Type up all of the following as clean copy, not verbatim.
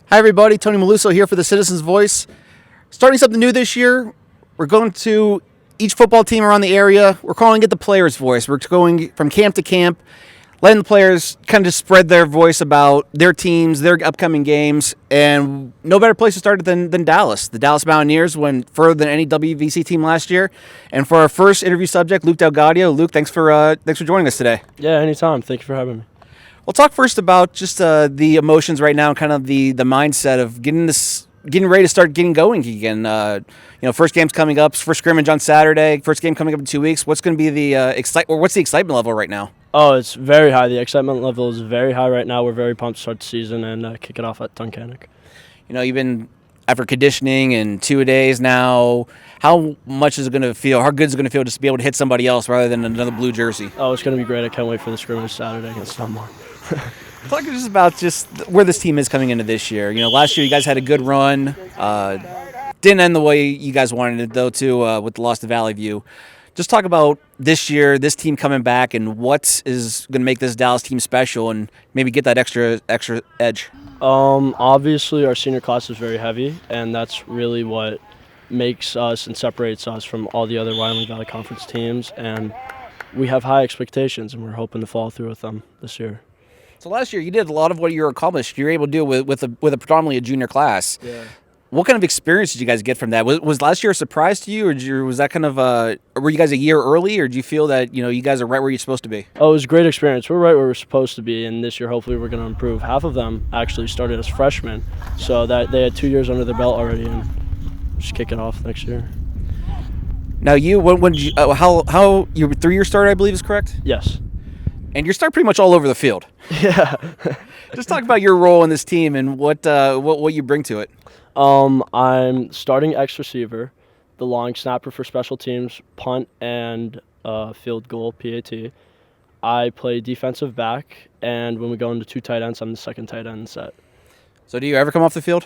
Hi, everybody. Tony Maluso here for the Citizens Voice. Starting something new this year, we're going to each football team around the area. We're calling it the Players' Voice. We're going from camp to camp, letting the players kind of just spread their voice about their teams, their upcoming games, and no better place to start than Dallas. The Dallas Mountaineers went further than any WVC team last year. And for our first interview subject, Luke DelGaudio. Luke, thanks for joining us today. Yeah, anytime. Thank you for having me. We'll talk first about just the emotions right now and kind of the mindset of getting ready to start getting going again. First game's coming up, first scrimmage on Saturday, first game coming up in 2 weeks. What's going to be the what's the excitement level right now? Oh, it's very high. The excitement level is very high right now. We're very pumped to start the season and kick it off at Tunkhannock. You've been after conditioning and 2 days now. How much is it going to feel? How good is it going to feel just to be able to hit somebody else rather than another blue jersey? Oh, it's going to be great. I can't wait for the scrimmage Saturday against Dunmore. Talk just about just where this team is coming into this year. Last year you guys had a good run. Didn't end the way you guys wanted it, though, too, with the loss to Valley View. Just talk about this year, this team coming back, and what is going to make this Dallas team special and maybe get that extra edge. Obviously, our senior class is very heavy, and that's really what makes us and separates us from all the other Wyoming Valley Conference teams. And we have high expectations, and we're hoping to follow through with them this year. So last year you did a lot of what you were accomplished. You were able to do with a predominantly a junior class. Yeah. What kind of experience did you guys get from that? Was last year a surprise to you, or was that kind of were you guys a year early, or do you feel that you guys are right where you're supposed to be? Oh, it was a great experience. We're right where we're supposed to be, and this year hopefully we're going to improve. Half of them actually started as freshmen, so that they had 2 years under their belt already, and just kick it off next year. Now when did you how your 3-year start, I believe, is correct? Yes. And you're starting pretty much all over the field. Yeah. Just talk about your role in this team and what you bring to it. I'm starting X receiver, the long snapper for special teams, punt, and field goal, PAT. I play defensive back, and when we go into 2 tight ends, I'm the second tight end set. So do you ever come off the field?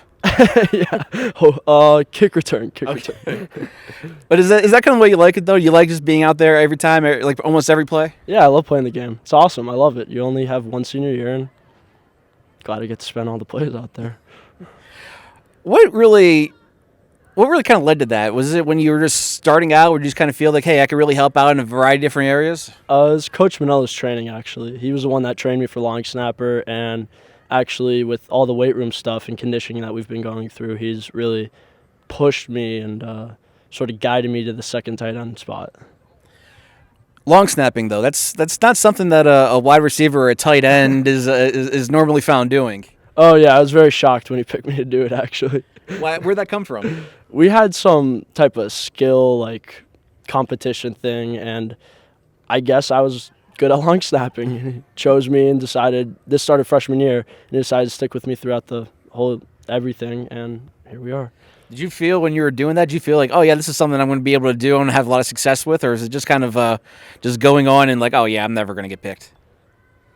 Yeah. Kick return. Return. But is that kind of the way you like it, though? You like just being out there every time, like almost every play? Yeah, I love playing the game. It's awesome. I love it. You only have one senior year, and glad to get to spend all the plays out there. What really kind of led to that? Was it when you were just starting out, or did you just kind of feel like, hey, I could really help out in a variety of different areas? It was Coach Manella's training, actually. He was the one that trained me for long snapper, and actually with all the weight room stuff and conditioning that we've been going through, he's really pushed me and sort of guided me to the second tight end spot. Long snapping, though, that's not something that a wide receiver or a tight end is normally found doing. Oh, yeah, I was very shocked when he picked me to do it, actually. Where'd that come from? We had some type of skill, competition thing, and I guess I was good at long snapping. He chose me and decided, this started freshman year, and he decided to stick with me throughout the whole everything, and here we are. Did you feel when you were doing that, did you feel like, oh, yeah, this is something I'm going to be able to do and have a lot of success with, or is it just kind of just going on and like, oh, yeah, I'm never going to get picked?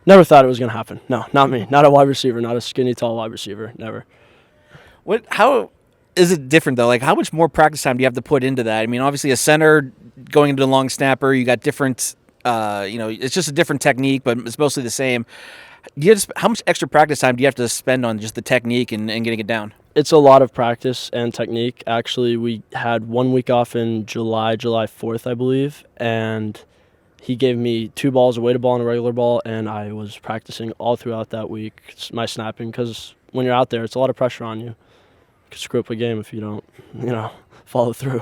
Never thought it was going to happen. No, not me. Not a wide receiver, not a skinny, tall wide receiver. Never. How is it different, though? Like, how much more practice time do you have to put into that? I mean, obviously, a center going into the long snapper, you got different, it's just a different technique, but it's mostly the same. How much extra practice time do you have to spend on just the technique and getting it down? It's a lot of practice and technique. Actually, we had 1 week off in July 4th, I believe, and he gave me 2 balls, a weighted ball and a regular ball, and I was practicing all throughout that week, my snapping, because when you're out there, it's a lot of pressure on you. You could screw up a game if you don't, follow through.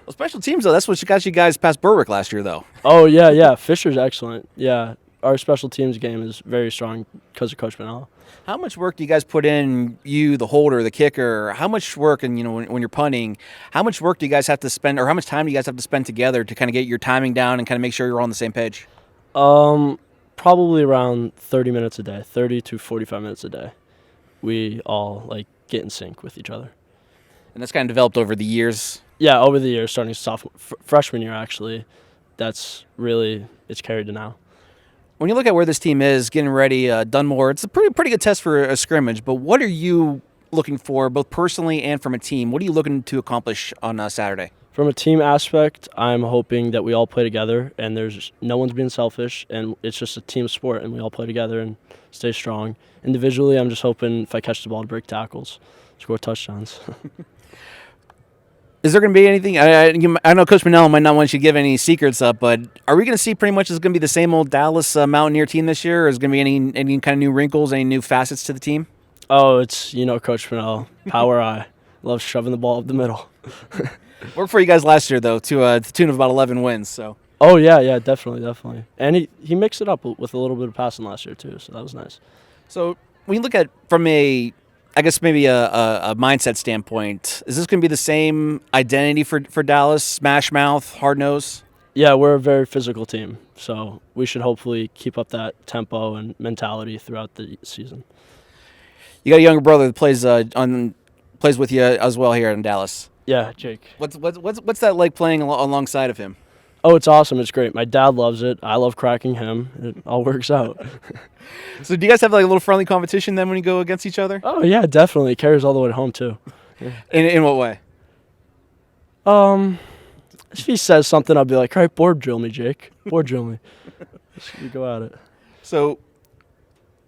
Well, special teams, though, that's what got you guys past Berwick last year, though. Oh, yeah. Fisher's excellent. Yeah, our special teams game is very strong because of Coach Manella. How much work do you guys put in, the holder, the kicker? How much work, and when you're punting, how much work do you guys have to spend, or how much time do you guys have to spend together to kind of get your timing down and kind of make sure you're all on the same page? Probably around 30 minutes a day, 30 to 45 minutes a day. We all get in sync with each other. And that's kind of developed over the years? Yeah, over the years, starting freshman year, actually. That's really, it's carried to now. When you look at where this team is, getting ready, Dunmore, it's a pretty good test for a scrimmage, but what are you looking for, both personally and from a team? What are you looking to accomplish on Saturday? From a team aspect, I'm hoping that we all play together and there's no one's being selfish and it's just a team sport and we all play together and stay strong. Individually, I'm just hoping if I catch the ball to break tackles, score touchdowns. Is there going to be anything? I know Coach Manello might not want you to give any secrets up, but are we going to see pretty much it's going to be the same old Dallas Mountaineer team this year, or is there going to be any kind of new wrinkles, any new facets to the team? Oh, it's, Coach Manello, power eye. Loves shoving the ball up the middle. Worked for you guys last year, though, to the tune of about 11 wins. So. Oh, yeah, definitely. And he mixed it up with a little bit of passing last year, too, so that was nice. So when you look at from maybe a mindset standpoint, is this going to be the same identity for Dallas? Smash mouth, hard nose? Yeah, we're a very physical team, so we should hopefully keep up that tempo and mentality throughout the season. You got a younger brother that plays with you as well here in Dallas. Yeah, Jake. What's that like playing alongside of him? Oh, it's awesome. It's great. My dad loves it. I love cracking him. It all works out. So do you guys have like a little friendly competition then when you go against each other? Oh, yeah, definitely. It carries all the way home, too. Yeah. In what way? If he says something, I'll be like, all right, board drill me, Jake. Board drill me. We go at it. So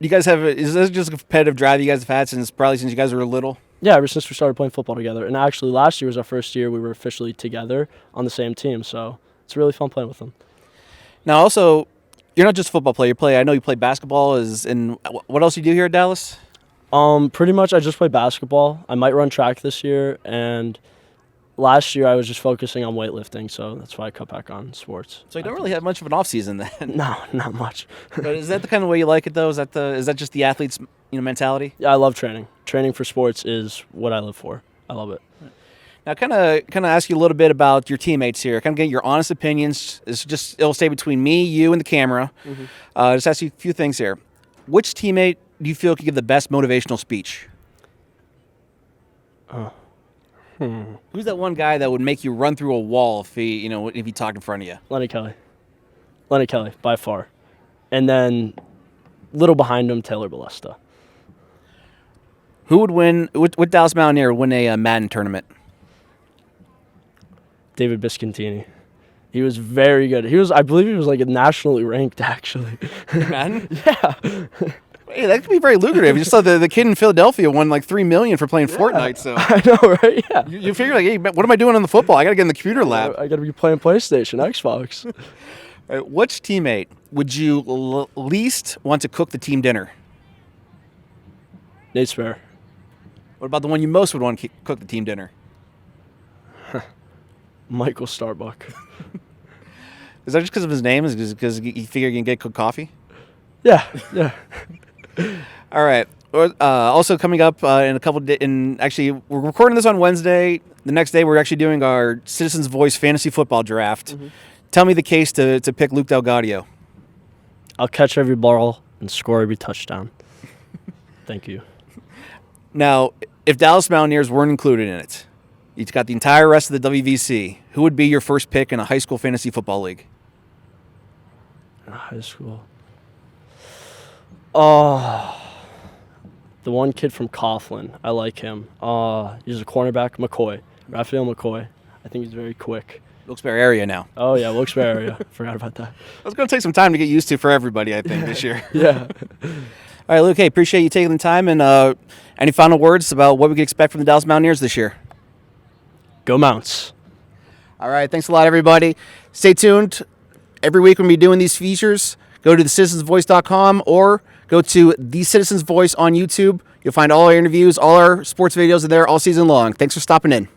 you guys is this just a competitive drive you guys have had since you guys were little? Yeah, ever since we started playing football together. And actually, last year was our first year we were officially together on the same team, so it's really fun playing with them. Now, also, you're not just a football player. I know you play basketball. And what else you do here at Dallas? Pretty much I just play basketball. I might run track this year, and last year I was just focusing on weightlifting, so that's why I cut back on sports. So you don't really have much of an off season then. No, not much. But is that the kind of way you like it though? Is that just the athlete's mentality? Yeah, I love training. Training for sports is what I live for. I love it. Now, kind of ask you a little bit about your teammates here. Kind of get your honest opinions. It'll stay between me, you, and the camera. Mm-hmm. Just ask you a few things here. Which teammate do you feel could give the best motivational speech? Who's that one guy that would make you run through a wall if he talked in front of you? Lenny Kelly, by far. And then, little behind him, Taylor Balesta. Who would win? Would Dallas Mountaineer win a Madden tournament? David Biscontini. He was very good. I believe he was like nationally ranked, actually. Madden? Yeah. Hey, that could be very lucrative. You just saw the kid in Philadelphia won like $3 million for playing Fortnite. So I know, right? Yeah. You figure like, hey, what am I doing on the football? I got to get in the computer lab. I got to be playing PlayStation, Xbox. Right, which teammate would you least want to cook the team dinner? Nate Spare. What about the one you most would want to cook the team dinner? Michael Starbuck. Is that just because of his name? Is it because you figure you can get cooked coffee? Yeah. All right. Also coming up in a couple days, actually we're recording this on Wednesday. The next day we're actually doing our Citizens Voice Fantasy Football Draft. Mm-hmm. Tell me the case to pick Luke DelGaudio. I'll catch every ball and score every touchdown. Thank you. Now, if Dallas Mountaineers weren't included in it, you've got the entire rest of the WVC, who would be your first pick in a high school fantasy football league? High school. Oh, the one kid from Coughlin. I like him. He's a cornerback, Raphael McCoy. I think he's very quick. Wilkes-Barre area now. Oh, yeah, Wilkes-Barre area. Forgot about that. That's going to take some time to get used to for everybody, I think, this year. Yeah. All right, Luke, hey, appreciate you taking the time. And any final words about what we can expect from the Dallas Mountaineers this year? Go Mounts. All right, thanks a lot, everybody. Stay tuned. Every week when we're doing these features, go to thecitizensvoice.com or go to The Citizens Voice on YouTube. You'll find all our interviews, all our sports videos are there all season long. Thanks for stopping in.